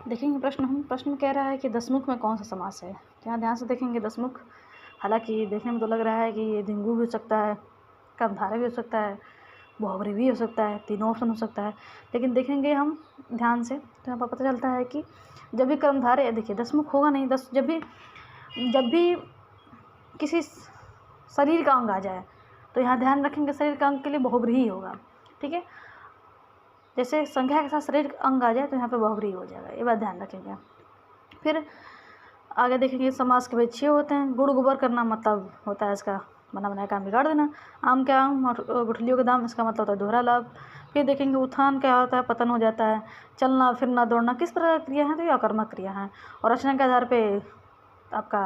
देखेंगे प्रश्न में कह रहा है कि दसमुख में कौन सा समास है। तो यहाँ ध्यान से देखेंगे दसमुख, हालांकि देखने में तो लग रहा है कि ये धिंगु भी हो सकता है, कर्मधारय भी हो सकता है, बहुब्री भी हो सकता है, तीनों ऑप्शन हो सकता है। लेकिन देखेंगे हम ध्यान से तो यहाँ पर पता चलता है कि जब भी कर्मधारय, देखिए दसमुख होगा नहीं, जब भी किसी शरीर का अंग आ जाए तो यहाँ ध्यान रखेंगे शरीर का अंग के लिए बहुब्री ही होगा। ठीक है, जैसे संख्या के साथ शरीर अंग आ जाए तो यहाँ पे बहुब्री हो जाएगा, ये बात ध्यान रखेंगे। फिर आगे देखेंगे समास के भाई 6 होते हैं। गुड़ गोबर करना मतलब होता है इसका बना बनाया काम बिगाड़ देना। आम के आम और गुठलियों के दाम, इसका मतलब होता है दोहरा लाभ। फिर देखेंगे उत्थान क्या होता है, पतन हो जाता है। चलना फिरना दौड़ना किस तरह की क्रिया है, तो ये अकर्मक क्रिया है। और रचना के आधार पर आपका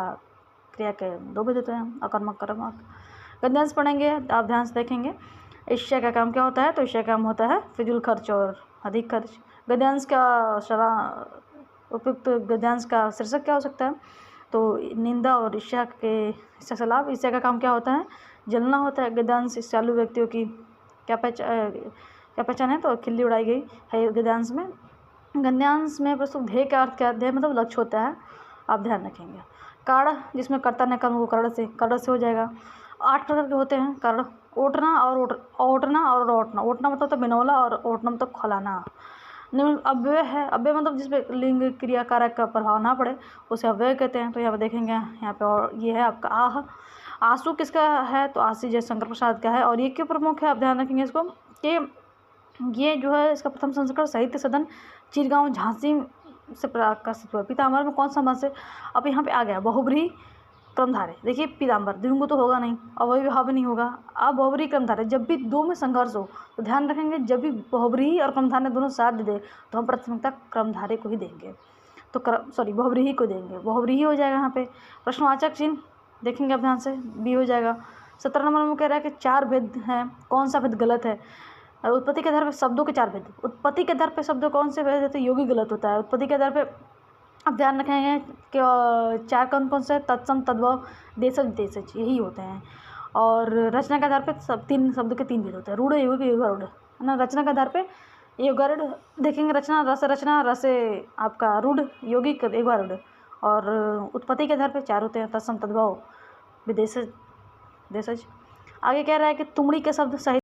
क्रिया के 2 भेद होते हैं, अकर्मक कर्मक। गद्यांश पढ़ेंगे आप ध्यान से देखेंगे। ईर्ष्या का काम क्या होता है, तो ईर्ष्या का काम होता है फिजूल खर्च और अधिक खर्च। गद्यांश का उपयुक्त गद्यांश का शीर्षक क्या हो सकता है, तो निंदा और ईर्ष्या से लाभ। ईर्ष्या का काम क्या होता है, जलना होता है। गद्यांश ईर्ष्यालु व्यक्तियों की क्या पहचान है, तो खिल्ली उड़ाई गई है गद्यांश में। गद्यांश में प्रस्तुत ध्येय का अर्थ क्या है, ध्येय मतलब लक्ष्य होता है, आप ध्यान रखेंगे। कर्ण जिसमें कर्ता ने कर्म को कर्ण से हो जाएगा। 8 प्रकार के होते हैं कर्ण। ओटना और ओटना। ओटना मतलब तो बिनौला और ओटना मतलब खौलाना। अव्यय है, अव्यय मतलब जिसपे लिंग क्रिया कारक का प्रभाव ना पड़े उसे अव्यय कहते हैं। तो यहाँ पे देखेंगे यहाँ पे, और ये है आपका आह। आंसू किसका है, तो आशी जयशंकर प्रसाद का है। और ये क्यों प्रमुख है, आप ध्यान रखेंगे इसको कि ये जो है इसका प्रथम संस्करण साहित्य सदन चिरगांव झांसी से प्रकाशित हुआ। पीताम्बर में कौन सा समास है, अब यहाँ पे आ गया बहुब्रीहि क्रमधारय। देखिए पीताम्बर द्विगु तो होगा नहीं, अवयवी भाव नहीं होगा। अब बहुब्रीहि क्रमधारय, जब भी 2 में संघर्ष हो तो ध्यान रखेंगे, जब भी बहुब्रीहि और क्रमधारय दोनों साथ दे तो हम प्राथमिकता क्रमधारय को ही देंगे, तो बहुब्रीहि को देंगे, बहुब्रीहि हो जाएगा यहाँ पे। प्रश्नवाचक चिन्ह देखेंगे आप ध्यान से, बी हो जाएगा। 17 नंबर में कह रहा है कि 4 भेद हैं, कौन सा भेद गलत है। उत्पत्ति के आधार पर शब्दों के 4 भेद। उत्पत्ति के आधार पर शब्द कौन से भेद है, तो योगी गलत होता है। उत्पत्ति के आधार पर अब ध्यान रखेंगे कि 4 कौन से, तत्सम तद्भव देशज यही होते हैं। और रचना के आधार पर 3 शब्द के 3 भेद होते हैं, रूढ़ योगी युगारूढ़ है ना। रचना के आधार पर युगारूढ़ देखेंगे, रचना रस आपका रूढ़ यौगिक युगारूढ़। और उत्पत्ति के आधार पर 4 होते हैं, तत्सम तद्भव विदेशज। आगे कह रहा है कि तुमड़ी के शब्द सहित